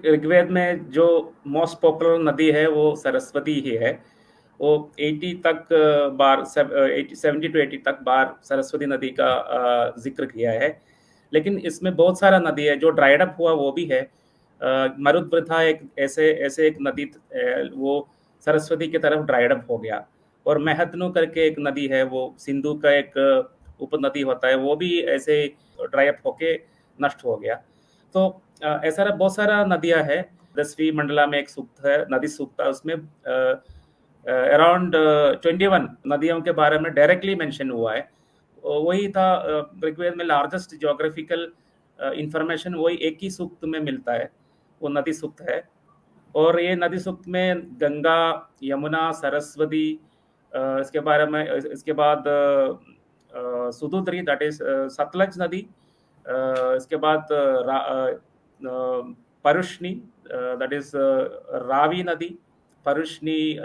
ऋग्वेद में जो most popular नदी है वो सरस्वती ही है। वो 80 तक बार 70 टू 80 तक बार सरस्वती नदी का जिक्र किया है। लेकिन इसमें बहुत सारा नदी है जो ड्राइड अप हुआ, वो भी है। मरुद्वृथा एक ऐसे ऐसे एक नदी वो सरस्वती की तरफ ड्राइड अप हो गया। और महतनु करके एक नदी है, वो सिंधु का एक उपनदी होता है, वो भी ऐसे ड्राई अप होके नष्ट हो गया। तो ऐसा बहुत सारा नदियां है। 10वीं मंडला में एक सूक्त है, नदी सूक्त है, उसमें अराउंड 21 नदियों के बारे में डायरेक्टली मेंशन हुआ है। वही था ऋग्वेद में लार्जेस्ट ज्योग्राफिकल इंफॉर्मेशन वही एक ही सूक्त में मिलता है, वो नदी सूक्त है। और ये नदी सूक्त में गंगा, यमुना, सरस्वती, इसके बारे में, इसके बाद सुदूद्री दैट इज सतलज नदी, इसके बाद परुष्णी दैट इज रावी नदी, परुष्णी,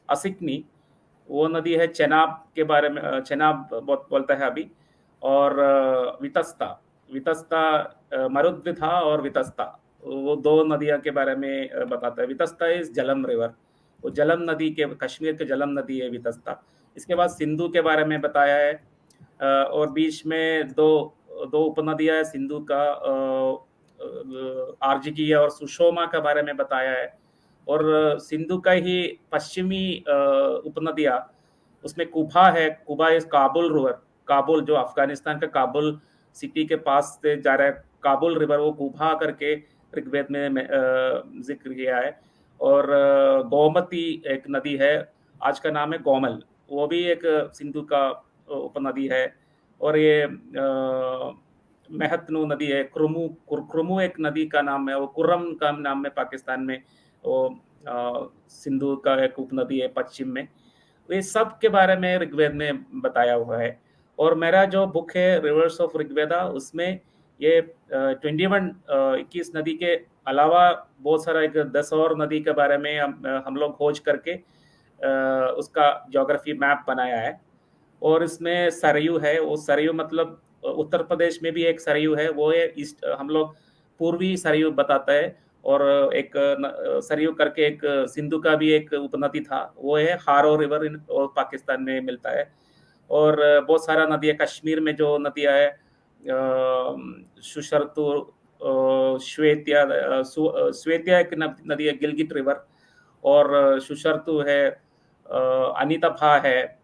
असिकनी वो नदी है। चेनाब के बारे में, चेनाब बहुत बोलता है अभी। और वितस्ता, वितस्ता मरुद्विथा और वितस्ता, वो दो नदियां के बारे में बताता है। वितस्ता इज जलम रिवर, वो जलम नदी के, कश्मीर के जलम नदी है वितस्ता। इसके बाद सिंधु के बारे में बताया है। और बीच में दो दो उपनदियां है सिंधु का, आर्जिकीय और सुषोमा के बारे में बताया है। और सिंधु का ही पश्चिमी उपनदियां, उसमें कुबा है। कुबा इज काबुल रिवर, काबुल जो अफगानिस्तान का काबुल सिटी के पास से जा रहा है, काबुल रिवर, वो कुबा करके ऋग्वेद में जिक्र किया है। और गोमती एक नदी है, आज का नाम है गोमल, वो भी एक सिंधु का उपनदी है। और ये महतनू नदी है। क्रुमु, क्रुमु एक नदी का नाम है, वो कुर्रम का नाम है पाकिस्तान में, वो सिंधु का एक उपनदी है पश्चिम में। ये सब के बारे में ऋग्वेद में बताया हुआ है। और मेरा जो बुक है रिवर्स ऑफ ऋग्वेदा, उसमें ये 21 नदी के अलावा बहुत सारा, एक 10 और नदी के बारे में हम लोग खोज करके उसका ज्योग्राफी मैप बनाया है। और इसमें सरयू है, वो सरयू मतलब उत्तर प्रदेश में भी एक सरयू है, वो है ईस्ट, हम लोग पूर्वी सरयू बताता है। और एक सरयू करके एक सिंधु का भी एक उपनदी था, वो है हारो रिवर, और पाकिस्तान में मिलता है। और बहुत सारा नदी है कश्मीर में, जो नदियां है सुशर्तु, श्वेतिया, श्वेतिया एक नदी है, गिलगिट रिवर। और सुशर्तु है, अनितफा है।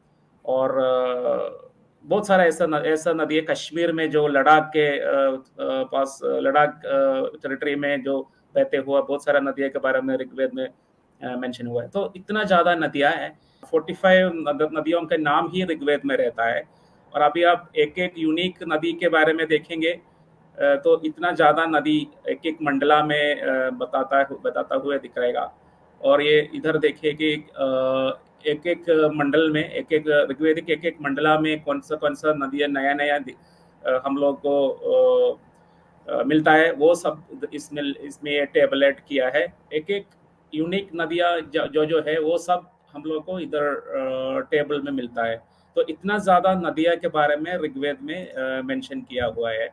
और बहुत सारा ऐसा नदी है कश्मीर में, जो लद्दाख के पास, लद्दाख टेरिटरी में जो बहते हुआ, बहुत सारा नदियों के बारे में ऋग्वेद में मेंशन हुआ है। तो इतना ज़्यादा नदियाँ हैं, 45 नदियों का नाम ही ऋग्वेद में रहता है। और अभी आप एक एक यूनिक नदी के बारे में देखेंगे तो इतना ज़्यादा नदी एक एक मंडला में बताता हुआ दिखाएगा। और ये इधर देखिए कि एक एक मंडल में, एक एक ऋग्वेदिक एक एक मंडला में कौन सा नदियाँ नया नया हम लोग को मिलता है, वो सब इसमें इसमें टेबलेट किया है। एक एक यूनिक नदियाँ जो है वो सब हम लोग को इधर टेबल में मिलता है। तो इतना ज़्यादा नदियाँ के बारे में ऋग्वेद में मेंशन किया हुआ है।